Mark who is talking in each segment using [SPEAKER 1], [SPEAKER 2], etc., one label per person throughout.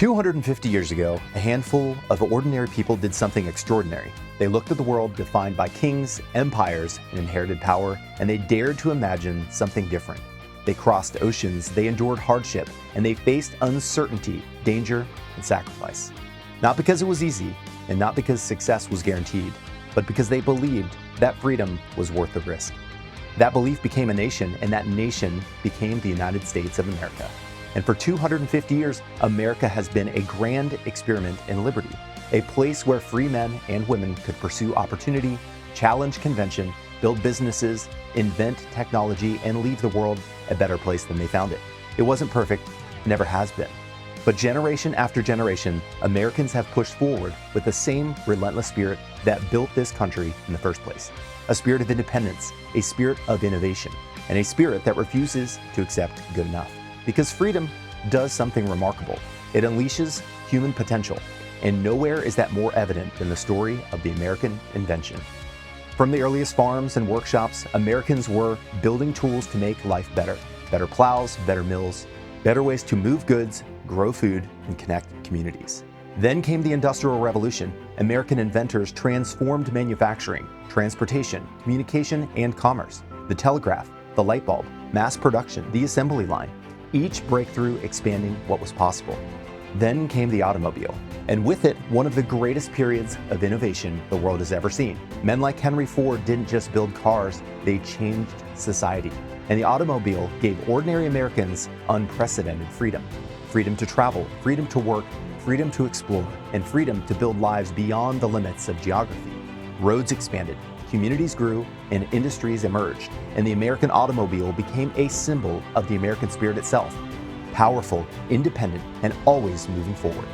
[SPEAKER 1] 250 years ago, a handful of ordinary people did something extraordinary. They looked at the world defined by kings, empires, and inherited power, and they dared to imagine something different. They crossed oceans, they endured hardship, and they faced uncertainty, danger, and sacrifice. Not because it was easy, and not because success was guaranteed, but because they believed that freedom was worth the risk. That belief became a nation, and that nation became the United States of America. And for 250 years, America has been a grand experiment in liberty, a place where free men and women could pursue opportunity, challenge convention, build businesses, invent technology, and leave the world a better place than they found it. It wasn't perfect, never has been. But generation after generation, Americans have pushed forward with the same relentless spirit that built this country in the first place. A spirit of independence, a spirit of innovation, and a spirit that refuses to accept good enough. Because freedom does something remarkable. It unleashes human potential, and nowhere is that more evident than the story of the American invention. From the earliest farms and workshops, Americans were building tools to make life better. Better plows, better mills, better ways to move goods, grow food, and connect communities. Then came the Industrial Revolution. American inventors transformed manufacturing, transportation, communication, and commerce. The telegraph, the light bulb, mass production, the assembly line. Each breakthrough expanding what was possible. Then came the automobile, and with it, one of the greatest periods of innovation the world has ever seen. Men like Henry Ford didn't just build cars, they changed society. And the automobile gave ordinary Americans unprecedented freedom. Freedom to travel, freedom to work, freedom to explore, and freedom to build lives beyond the limits of geography. Roads expanded, communities grew, and industries emerged, and the American automobile became a symbol of the American spirit itself. Powerful, independent, and always moving forward.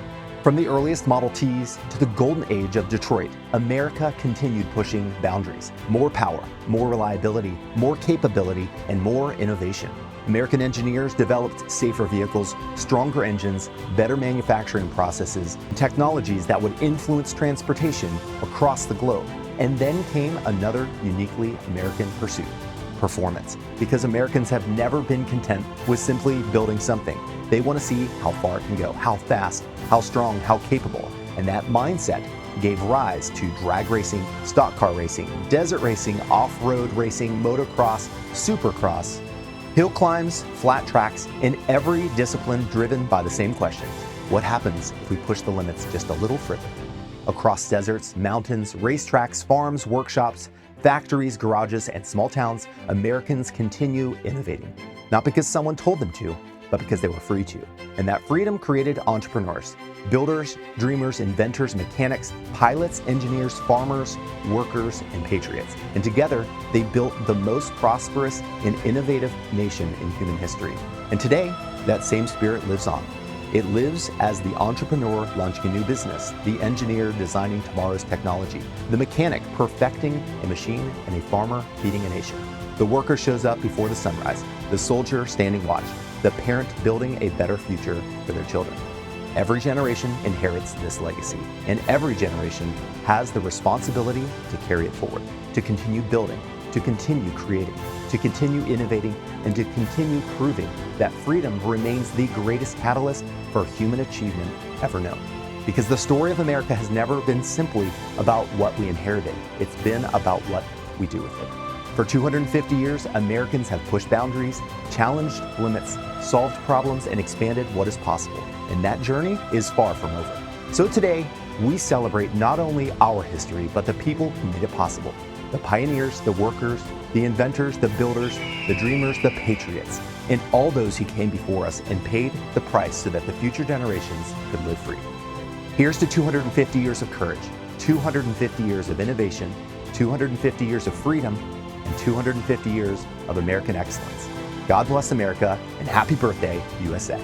[SPEAKER 1] From the earliest Model Ts to the golden age of Detroit, America continued pushing boundaries. More power, more reliability, more capability, and more innovation. American engineers developed safer vehicles, stronger engines, better manufacturing processes, and technologies that would influence transportation across the globe. And then came another uniquely American pursuit: performance. Because Americans have never been content with simply building something. They want to see how far it can go, how fast, how strong, how capable. And that mindset gave rise to drag racing, stock car racing, desert racing, off-road racing, motocross, supercross, hill climbs, flat tracks, in every discipline driven by the same question: what happens if we push the limits just a little further? Across deserts, mountains, racetracks, farms, workshops, factories, garages, and small towns, Americans continue innovating. Not because someone told them to, but because they were free to. And that freedom created entrepreneurs, builders, dreamers, inventors, mechanics, pilots, engineers, farmers, workers, and patriots. And together, they built the most prosperous and innovative nation in human history. And today, that same spirit lives on. It lives as the entrepreneur launching a new business, the engineer designing tomorrow's technology, the mechanic perfecting a machine, and a farmer feeding a nation. The worker shows up before the sunrise, the soldier standing watch, the parent building a better future for their children. Every generation inherits this legacy, and every generation has the responsibility to carry it forward, to continue building, to continue creating, to continue innovating, and to continue proving that freedom remains the greatest catalyst for human achievement ever known. Because the story of America has never been simply about what we inherited. It's been about what we do with it. For 250 years, Americans have pushed boundaries, challenged limits, solved problems, and expanded what is possible. And that journey is far from over. So today, we celebrate not only our history, but the people who made it possible. The pioneers, the workers, the inventors, the builders, the dreamers, the patriots, and all those who came before us and paid the price so that the future generations could live free. Here's to 250 years of courage, 250 years of innovation, 250 years of freedom, and 250 years of American excellence. God bless America, and happy birthday, USA.